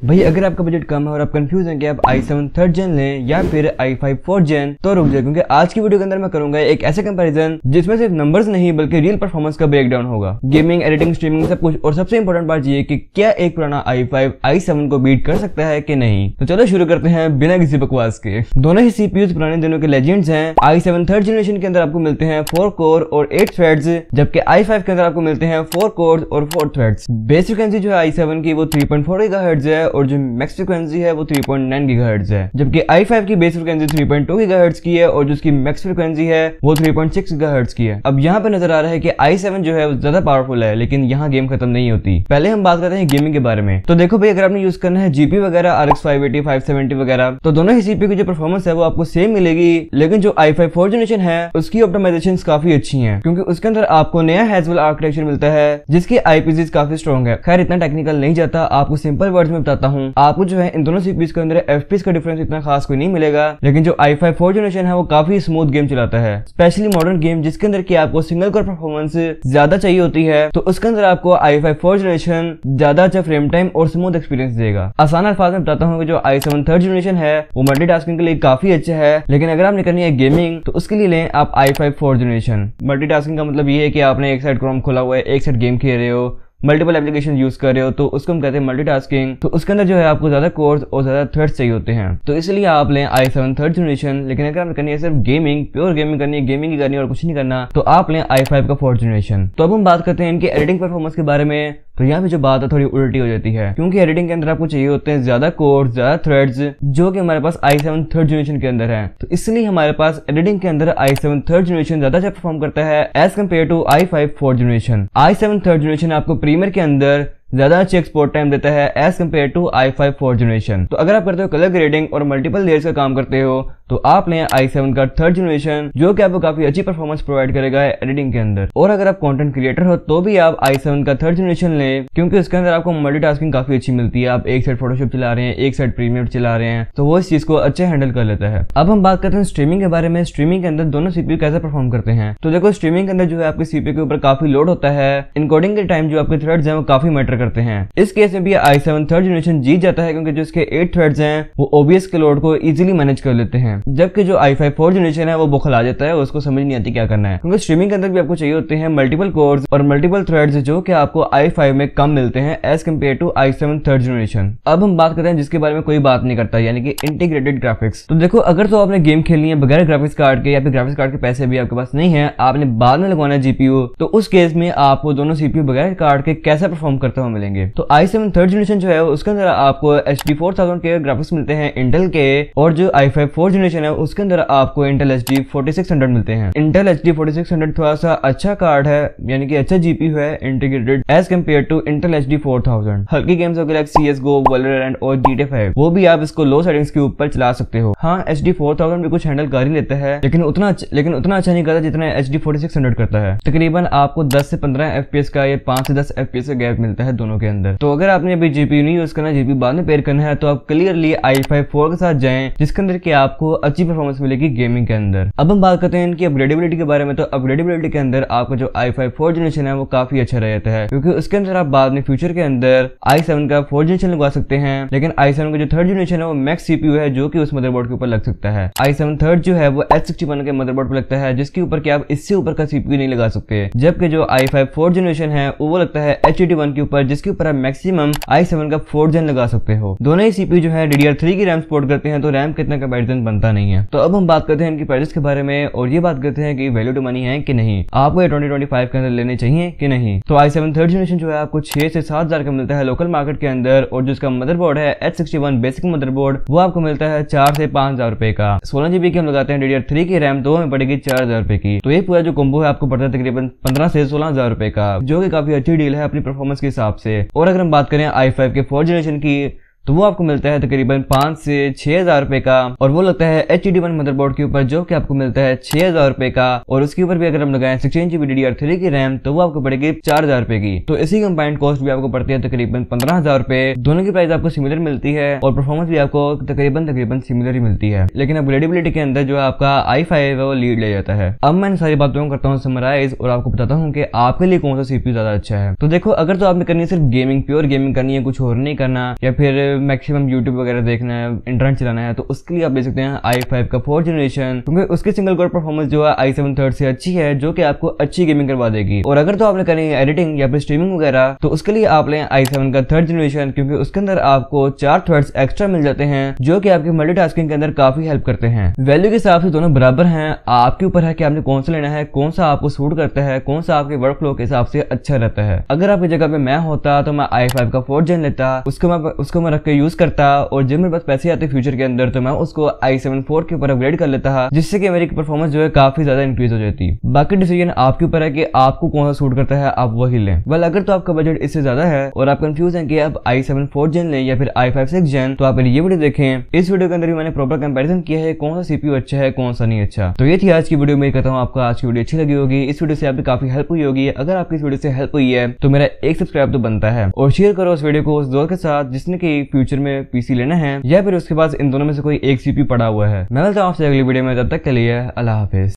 भाई अगर आपका बजट कम है और आप कंफ्यूज हैं कि आप i7 3rd जेन लें या फिर i5 4th जेन, तो रुक जाए, क्योंकि आज की वीडियो के अंदर मैं करूंगा एक ऐसे कंपैरिजन जिसमें सिर्फ नंबर्स नहीं बल्कि रियल परफॉर्मेंस का ब्रेकडाउन होगा। गेमिंग, एडिटिंग, स्ट्रीमिंग सब कुछ, और सबसे इंपॉर्टेंट बात ये कि क्या एक पुराना i5 i7 को बीट कर सकता है कि नहीं। तो चलो शुरू करते हैं बिना किसी बकवास के। दोनों ही सीपीयूज पुराने दिनों के लेजेंड्स हैं। i7 3rd जनरेशन के अंदर आपको मिलते हैं 4 कोर और 8 थ्रेड्स, जबकि i5 के अंदर आपको मिलते हैं 4 कोर्स और 4 थ्रेड्स। बेस फ्रीक्वेंसी जो है i7 की वो 3.4 गीगाहर्ट्ज है और जो मैक्स फ्रीक्वेंसी है वो 3.9 गीगाहर्ट्ज है, जबकि i5 की बेस फ्रीक्वेंसी 3.2 गीगाहर्ट्ज की है और जो उसकी मैक्स फ्रीक्वेंसी है वो 3.6 गीगाहर्ट्ज की है। अब यहाँ पे नजर आ रहा है कि i7 जो है वो ज्यादा पावरफुल है, लेकिन यहाँ गेम खत्म नहीं होती। पहले हम बात करते हैं गेमिंग के बारे में। तो देखो भाई, अगर आपने यूज करना है जीपी वगैरह RX 580 570 वगैरह, तो दोनों ही सीपीयू की जो परफॉर्मेंस है वो आपको सेम मिलेगी, लेकिन जो i5 4th जनरेशन है उसकी ऑप्टिमाइजेशन काफी अच्छी है, क्योंकि उसके अंदर आपको नया हैजवेल आर्किटेक्चर मिलता है जिसकी आईपीसीज काफी स्ट्रॉन्ग है। खैर इतना टेक्निकल नहीं जाता, आपको सिंपल वर्ड्स में बताता हूँ। आपको जो है इन दोनों सीपीयूज के अंदर एफपीएस का डिफरेंस इतना खास कोई नहीं मिलेगा, लेकिन जो i5 4th जनरेशन है वो काफी स्मूथ गेम चलाता है, स्पेशली मॉडर्न गेम जिसके अंदर की आपको सिंगल कोर परफॉर्मेंस ज्यादा चाहिए होती है, तो उसके अंदर आपको i5 4th जनरेशन ज्यादा अच्छा फ्रेम टाइम और स्मूथ एक्सपीरियंस देगा। आसान अल्फाज में बताता हूँ कि जो i7 3rd जनरेशन है वो मल्टीटास्किंग के लिए काफी अच्छा है, लेकिन अगर आपने करनी है गेमिंग तो उसके लिए लें आप i5 4th जनरेशन। मल्टीटास्किंग का मतलब ये है कि आपने एक साइड क्रोम खोला हुआ है, एक साइड गेम खेल रहे हो, मल्टीपल एप्लीकेशन यूज कर रहे हो, तो उसको हम कहते हैं मल्टीटास्किंग। तो उसके अंदर जो है आपको ज्यादा कोर्स और ज्यादा थ्रेड्स चाहिए होते हैं, तो इसलिए आप लें i7 3rd जनरेशन। लेकिन अगर आपने करनी है सिर्फ गेमिंग, प्योर गेमिंग करनी है, गेमिंग ही करनी है और कुछ नहीं करना, तो आप लें i5 का 4th जनरेशन। तो अब हम बात करते हैं इनकी एडिटिंग परफॉर्मेंस के बारे में। तो यहाँ पे जो बात है थोड़ी उल्टी हो जाती है, क्योंकि एडिटिंग के अंदर आपको चाहिए होते हैं ज्यादा कोर्स, ज्यादा थ्रेड्स, जो कि हमारे पास i7 3rd जनरेशन के अंदर है। तो इसलिए हमारे पास एडिटिंग के अंदर i7 3rd जनरेशन ज्यादा अच्छा परफॉर्म करता है as compare to i5 4th generation. i7 3rd generation आपको प्रीमियर के अंदर ज्यादा अच्छी एक्सपोर्ट टाइम देता है as compare to i5 4th generation. तो अगर आप करते हो कलर ग्रेडिंग और मल्टीपल लेयर्स का काम करते हो, तो आप लें i7 का 3rd जनरेशन, जो कि आपको काफी अच्छी परफॉर्मेंस प्रोवाइड करेगा एडिटिंग के अंदर। और अगर आप कंटेंट क्रिएटर हो तो भी आप i7 का 3rd जनरेशन लें, क्योंकि उसके अंदर आपको मल्टीटास्किंग काफी अच्छी मिलती है। आप एक साइड फोटोशॉप चला रहे हैं, एक साइड प्रीमियर चला रहे हैं, तो वो इस चीज को अच्छे हैंडल कर लेता है। अब हम बात करते हैं स्ट्रीमिंग के बारे में। स्ट्रीमिंग के अंदर दोनों सीपीयू कैसे परफॉर्म करते हैं। तो देखो, स्ट्रीमिंग के अंदर जो है आपके सीपीयू के ऊपर काफी लोड होता है, इनकोडिंग के टाइम जो आपके थ्रेड्स हैं वो काफी मैटर करते हैं। इस केस में भी i7 3rd जनरेशन जीत जाता है, क्योंकि जो इसके 8 थ्रेड्स हैं वो OBS के लोड को इजीली मैनेज कर लेते हैं, जबकि जो i5 4th जनरेशन है वो बौखला जाता है, उसको समझ नहीं आती क्या करना है। क्योंकि स्ट्रीमिंग के अंदर भी आपको चाहिए होते हैं मल्टीपल कोर्स और मल्टीपल थ्रेड्स, जो कि आपको i5 में कम मिलते हैं as compare to i7 3rd generation. अब हम बात करते हैं जिसके बारे में कोई बात नहीं करता, यानी कि इंटीग्रेटेड ग्राफिक्स। तो देखो, अगर तो आपने गेम खेलनी है बगैर ग्राफिक्स कार्ड के, या फिर ग्राफिक्स कार्ड के पैसे भी आपके पास नहीं है, आपने बाद में लगवाना है जीपीयू, तो उस केस में आपको दोनों सीपीयू बगैर कार्ड के कैसा परफॉर्म करते हुए मिलेंगे। तो i7 3rd जनरेशन जो है उसके अंदर आपको HD 4000 के ग्राफिक्स मिलते हैं इंटेल के, और जो i5 4th जनरेशन है उसके अंदर आपको इंटेल HD 4600 मिलते हैं। इंटेल HD 4600 थोड़ा सा अच्छा कार्ड है, यानी कि अच्छा जीपीयू है integrated as compare to Intel HD 4000। हल्की गेम्स वगैरह CSGO, Valorant और GTA 5 वो भी आप इसको लो सेटिंग्स के ऊपर चला सकते हो। हाँ, HD 4000 भी कुछ हैंडल कर ही लेता है, लेकिन उतना अच्छा नहीं करता जितना HD 4600 करता है। तकरीबन आपको 10 से 15 FPS का या 5 से 10 FPS का गैप मिलता है दोनों के अंदर। तो अगर आपने अभी जीपीयू नहीं यूज करना, जीपीयू बाद में पेयर करना है, तो आप क्लियरली i5 4 के साथ जाएं, जिसके अंदर की आपको अच्छी परफॉर्मेंस मिलेगी गेमिंग के अंदर। अब हम बात करते हैं इनकी अपग्रेडेबिलिटी के बारे में। तो अपग्रेडेबिलिटी के अंदर आपका जो i5 4th जनरेशन है वो काफी अच्छा रहता है, क्योंकि उसके अंदर आप बाद में फ्यूचर के अंदर i7 का 4th जनरेशन लगवा सकते हैं, लेकिन i7 का जो 3rd जनरेशन है वो मैक्स सीपीयू है, जो कि उस मदरबोर्ड के ऊपर लग सकता है। i7 3rd जो है वो H61 के मदरबोर्ड पर लगता है, जिसके ऊपर कि आप इससे ऊपर का सीपीयू नहीं लगा सकते, जबकि जो i5 4th जनरेशन है वो लगता है H81 के ऊपर, जिसके ऊपर आप मैक्सिमम i7 का 4th जेन लगा सकते हो। दोनों ही सीपीयू जो है DDR3 की रैम सपोर्ट करते हैं, तो रैम कितना कंपैरिजन बनता नहीं है। तो अब हम बात करते हैं इनकी प्राइसेस के बारे में, और ये बात करते हैं कि वैल्यू टू मनी है कि नहीं, आपको ये 2025 के अंदर लेने चाहिए कि नहीं। तो i7 3rd जनरेशन जो है आपको 6 से 7 हजार का मिलता है लोकल मार्केट के अंदर, और जो इसका मदरबोर्ड है H61 बेसिक मदरबोर्ड वो आपको मिलता है 4 से 5 हजार रुपए का। 16 GB की हम लगाते हैं DDR3 की रैम, तो हमें पड़ेगी 4 हजार रुपए की। तो ये पूरा जो कॉम्बो है आपको पड़ता है तकरीबन 15 से 16 हजार रुपए का, जो कि काफी अच्छी डील है अपनी परफॉर्मेंस के हिसाब से। और अगर हम बात करें i5 के 4th जनरेशन की, तो वो आपको मिलता है तकरीबन 5 से 6 हजार रुपए का, और वो लगता है H81 मदरबोर्ड के ऊपर, जो कि आपको मिलता है 6 हजार रुपए का। और उसके ऊपर भी अगर हम लगाएं 16 GB DDR3 की रैम, तो वो आपको पड़ेगी 4 हजार रुपए की। तो इसी कंबाइंड कॉस्ट भी आपको पड़ती है तकरीबन 15 हजार रुपए। दोनों की प्राइस आपको सिमिलर मिलती है और परफॉर्मेंस भी आपको तकरीबन सिमिलर ही मिलती है, लेकिन अपग्रेडेबिलिटी के अंदर जो आपका i5 है वो लीड ले जाता है। अब मैं सारी बातों को करता हूँ समराइज, और आपको बताता हूँ कि आपके लिए कौन सा सीपीयू ज्यादा अच्छा है। तो देखो, अगर तो आपने करनी है सिर्फ गेमिंग, प्योर गेमिंग करनी है, कुछ और नहीं करना, या फिर मैक्सिमम यूट्यूब वगैरह देखना है, इंटरनेट चलाना है, तो उसके लिए आप ले सकते हैं i5 का 4th जनरेशन, क्योंकि उसकी सिंगल कोर परफॉर्मेंस जो है i7 थर्ड से अच्छी है, जो कि आपको अच्छी गेमिंग करवा देगी। और अगर तो आपने करनी है एडिटिंग या फिर स्ट्रीमिंग वगैरह, तो उसके लिए आप लें i7 का 3rd जनरेशन, क्योंकि उसके अंदर आपको 4 थ्रेड्स एक्स्ट्रा मिल जाते हैं, जो कि आपके मल्टीटास्किंग के अंदर काफी हेल्प करते हैं। वैल्यू के हिसाब से दोनों बराबर हैं, आपके ऊपर है कि आपने कौन सा लेना है, कौन सा आपको सूट करता है, कौन सा आपके वर्क फ्लो के हिसाब से अच्छा रहता है। अगर आपकी जगह पे मैं होता तो मैं i5 का 4th जेन लेता, उसको मैं रख के यूज करता, और जब मेरे पास पैसे आते फ्यूचर के अंदर तो मैं उसको i7 4 के ऊपर अपग्रेड कर लेता, जिससे कि मेरी परफॉर्मेंस जो है काफी ज्यादा इंक्रीज हो जाती। बाकी डिसीजन आपके ऊपर है कि आपको कौन सा सूट करता है, आप वही लें। वेल अगर तो आपका बजट इससे ज्यादा है और आप कंफ्यूज हैं कि आप i7 4th जेन लें या फिर i5 6th जेन, तो आप ये वीडियो देखें। इस वीडियो के अंदर भी मैंने प्रॉपर कंपैरिजन किया है कौन सा सीपीयू अच्छा है, कौन सा नहीं अच्छा। तो ये थी आज की वीडियो। मैं कहता हूँ आपको आज की वीडियो अच्छी लगी होगी, इस वीडियो से आपकी काफी हेल्प हुई होगी। अगर आपकी इस वीडियो से हेल्प हुई है तो मेरा एक सब्सक्राइब तो बनता है, और शेयर करो उस वीडियो को उस दोस्त के साथ जिसने कि फ्यूचर में पीसी लेना है या फिर उसके पास इन दोनों में से कोई एक सीपीयू पड़ा हुआ है। मैं मिलता हूं आपसे अगली वीडियो में, तब तक के लिए अल्लाह हाफिज।